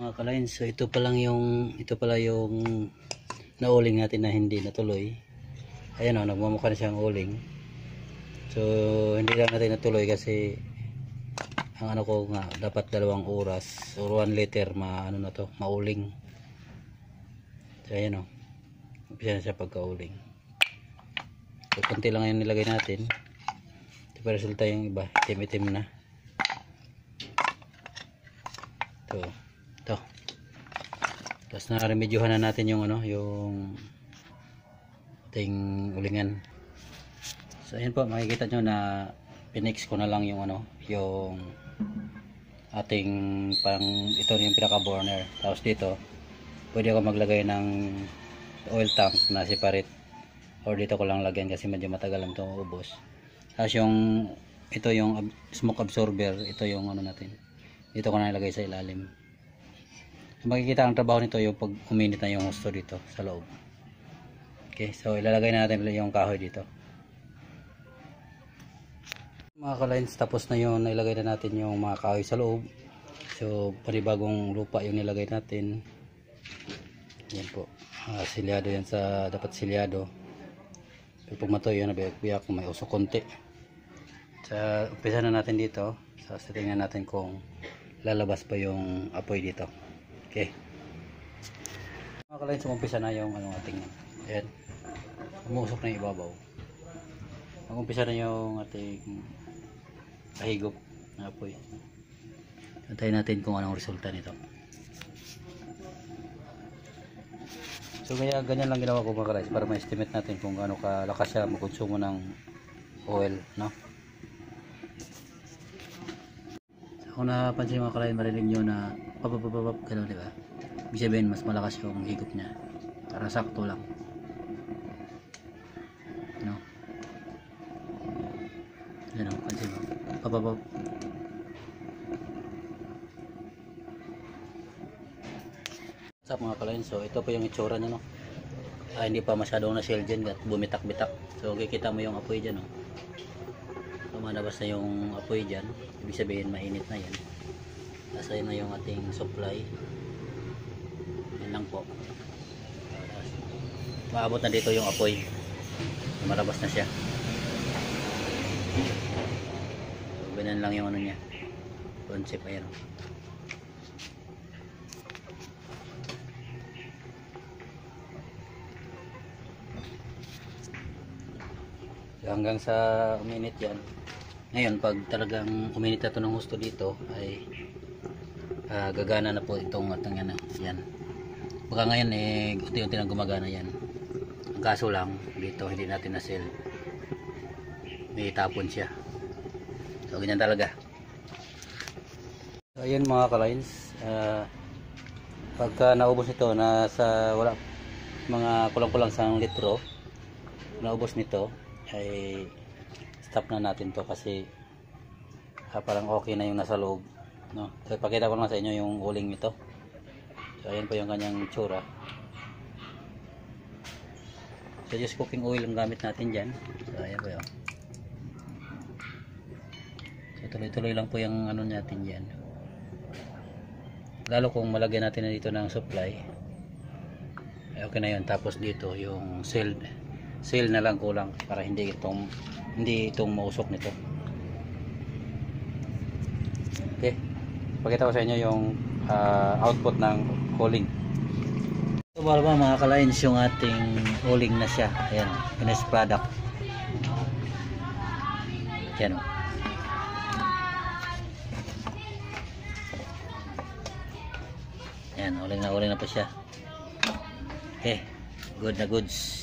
Mga kalain, so ito pala yung nauling natin na hindi natuloy. Ayan o, nagmamukha na siyang uling. So hindi lang natin natuloy kasi ang ano ko nga dapat 2 oras or 1 liter mauling. So ayan o, umpisa na siya pagkauling. So konti lang yung nilagay natin. Ito pa resulta yung iba, itim-itim na. Ito. Tapos na-remedyohan na natin yung yung ating ulingan. So ayan po, makikita nyo na pinix ko na lang yung yung ating ito yung pinaka burner. Tapos dito pwede ako maglagay ng oil tank na separate, or dito ko lang lagyan kasi medyo matagal lang ito ubos. Tapos ito yung smoke absorber, ito yung natin, dito ko na ilagay sa ilalim. Makikita ang trabaho nito yung pag uminit na yung husto dito sa loob. Okay, so ilalagay na natin yung kahoy dito. Mga ka-lines, tapos na yun, nailagay na natin yung mga kahoy sa loob. So panibagong lupa yung nilagay natin. Yan po, silyado yan, dapat silyado. Pero pag matoy yun, nabiyak may usok konti. Sa umpisa na natin dito, so tingnan natin kung lalabas pa yung apoy dito. Okay. Mga kalain, umpisa na yung ating, ayan, umusok na yung ibabaw. Umpisa na yung ating kahigop na apoy. Antayin natin kung anong resulta nito. So kaya ganyan lang ginawa ko mga kalain, para ma-estimate natin kung gaano kalakas siya magkonsumo ng oil, no? Kung napansin mga kalain, marinig nyo na papapapapap, gano'n, diba? Ibig sabihin, mas malakas yung higop niya. Para sakto lang, no? Yan o, pansin mo, papapap. What's up mga kalain? So ito po yung itsura niya, no? Hindi pa masyadong na-shell dyan at bumitak-bitak. So kikita mo yung apoy dyan, no? Lumalabas na yung apoy dyan, ibig sabihin mainit na yan. Nasa yun na yung ating supply. Yan lang po. Maabot na dito yung apoy, malabas na siya. So, ganyan lang yung niya, concept. Ayan. Hanggang sa uminit yan. Ngayon pag talagang uminit na ito ng husto dito, ay gagana na po itong yan. Baka ngayon unti-unti nang gumagana yan. Ang kaso lang dito hindi natin na-sell, may tapon siya. So ganyan talaga. So ayun mga ka-lines, pagka naubos ito, wala mga kulang-kulang sa litro, naubos nito, ay stop na natin to kasi parang okay na yung nasa loob, no? So ipakita ko lang sa inyo yung uling nito. So ayan po yung kanyang tsura. So just cooking oil ang gamit natin dyan. So ayan po yun. So tuloy-tuloy lang po yung natin dyan, lalo kung malagyan natin na dito ng supply, okay na yun. Tapos dito yung seal na lang kulang para hindi itong mausok nito. Okay, pakita ko sa inyo yung output ng uling. So ba mga ka-lines, yung ating uling na siya. Ayan, finished product. Ayan. Ayan, uling na po siya. Okay, good na goods.